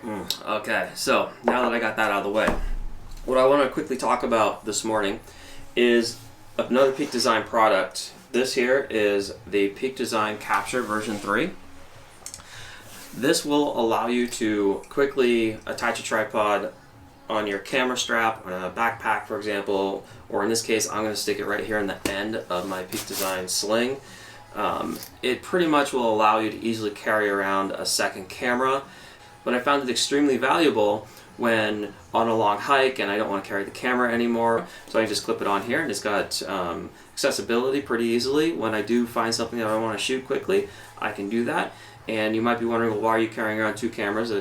Okay, so now that I got that out of the way, what I want to quickly talk about this morning is another Peak Design product. This here is the Peak Design Capture version 3. This will allow you to quickly attach a tripod on your camera strap, on a backpack for example, or in this case I'm going to stick it right here in the end of my Peak Design sling. It pretty much will allow you to easily carry around a second camera, but I found it extremely valuable when on a long hike and I don't want to carry the camera anymore, so I just clip it on here and it's got accessibility pretty easily. When I do find something that I want to shoot quickly, I can do that. And you might be wondering, well, why are you carrying around two cameras,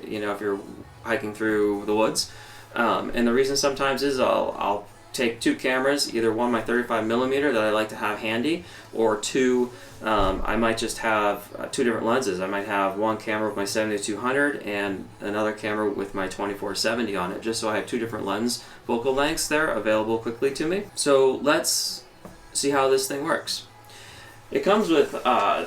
you know, if you're hiking through the woods? And the reason sometimes is I'll take two cameras, either one my 35mm that I like to have handy, or two, I might just have two different lenses. I might have one camera with my 70-200 and another camera with my 24-70 on it, just so I have two different lens focal lengths there available quickly to me. So let's see how this thing works. It comes with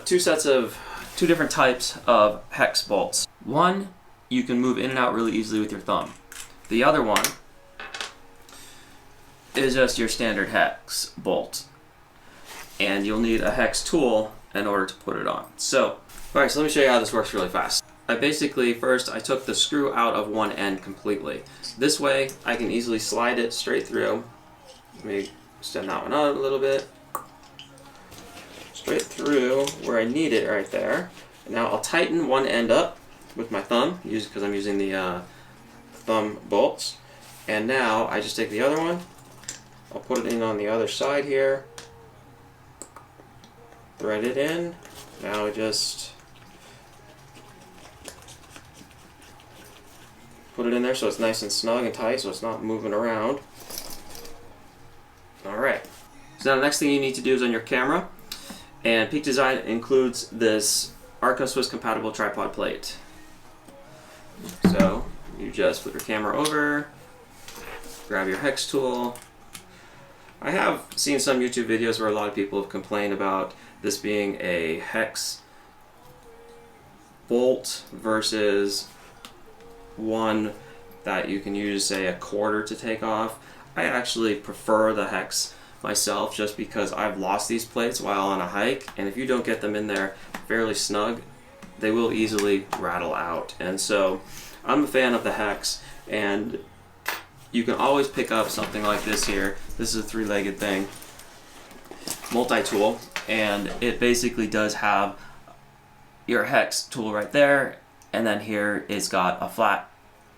two different types of hex bolts. One you can move in and out really easily with your thumb. The other one is just your standard hex bolt, and you'll need a hex tool in order to put it on. So, alright, so let me show you how this works really fast. I took the screw out of one end completely. This way I can easily slide it straight through. Let me extend that one out a little bit. Straight through where I need it right there. Now I'll tighten one end up with my thumb, because I'm using the thumb bolts. And now I just take the other one, I'll put it in on the other side here, thread it in. Now I just put it in there so it's nice and snug and tight so it's not moving around. Alright, so now the next thing you need to do is on your camera. And Peak Design includes this Arco Swiss compatible tripod plate. So you just flip your camera over, grab your hex tool. I have seen some YouTube videos where a lot of people have complained about this being a hex bolt versus one that you can use, say, a quarter to take off. I actually prefer the hex myself, just because I've lost these plates while on a hike, and if you don't get them in there fairly snug, they will easily rattle out. And so I'm a fan of the hex, and you can always pick up something like this here. This is a three-legged thing, multi-tool, and it basically does have your hex tool right there, and then here it's got a flat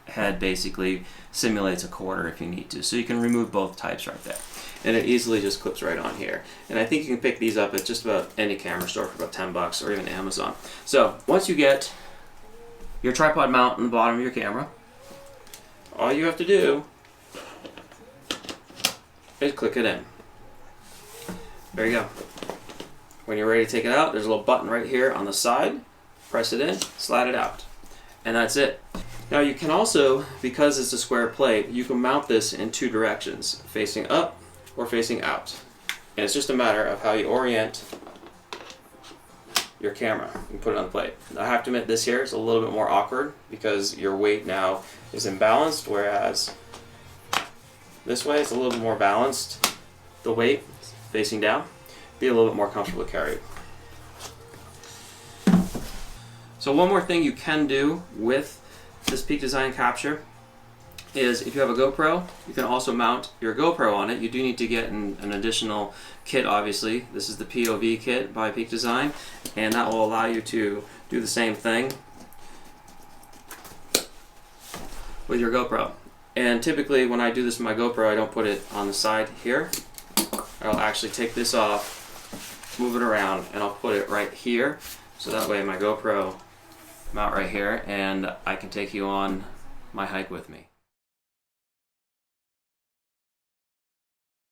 head, basically simulates a quarter if you need to. So you can remove both types right there. And it easily just clips right on here. And I think you can pick these up at just about any camera store for about 10 bucks, or even Amazon. So once you get your tripod mount on the bottom of your camera, all you have to do is click it in. There you go. When you're ready to take it out, there's a little button right here on the side. Press it in, slide it out. And that's it. Now you can also, because it's a square plate, you can mount this in two directions, facing up or facing out. And it's just a matter of how you orient your camera. You can put it on the plate. I have to admit, this here is a little bit more awkward because your weight now is imbalanced, whereas this way it's a little bit more balanced. The weight facing down, be a little bit more comfortable to carry. So one more thing you can do with this Peak Design Capture is, if you have a GoPro, you can also mount your GoPro on it. You do need to get an additional kit, obviously. This is the POV kit by Peak Design, and that will allow you to do the same thing with your GoPro. And typically when I do this with my GoPro, I don't put it on the side here. I'll actually take this off, move it around, and I'll put it right here, so that way my GoPro mount right here, and I can take you on my hike with me.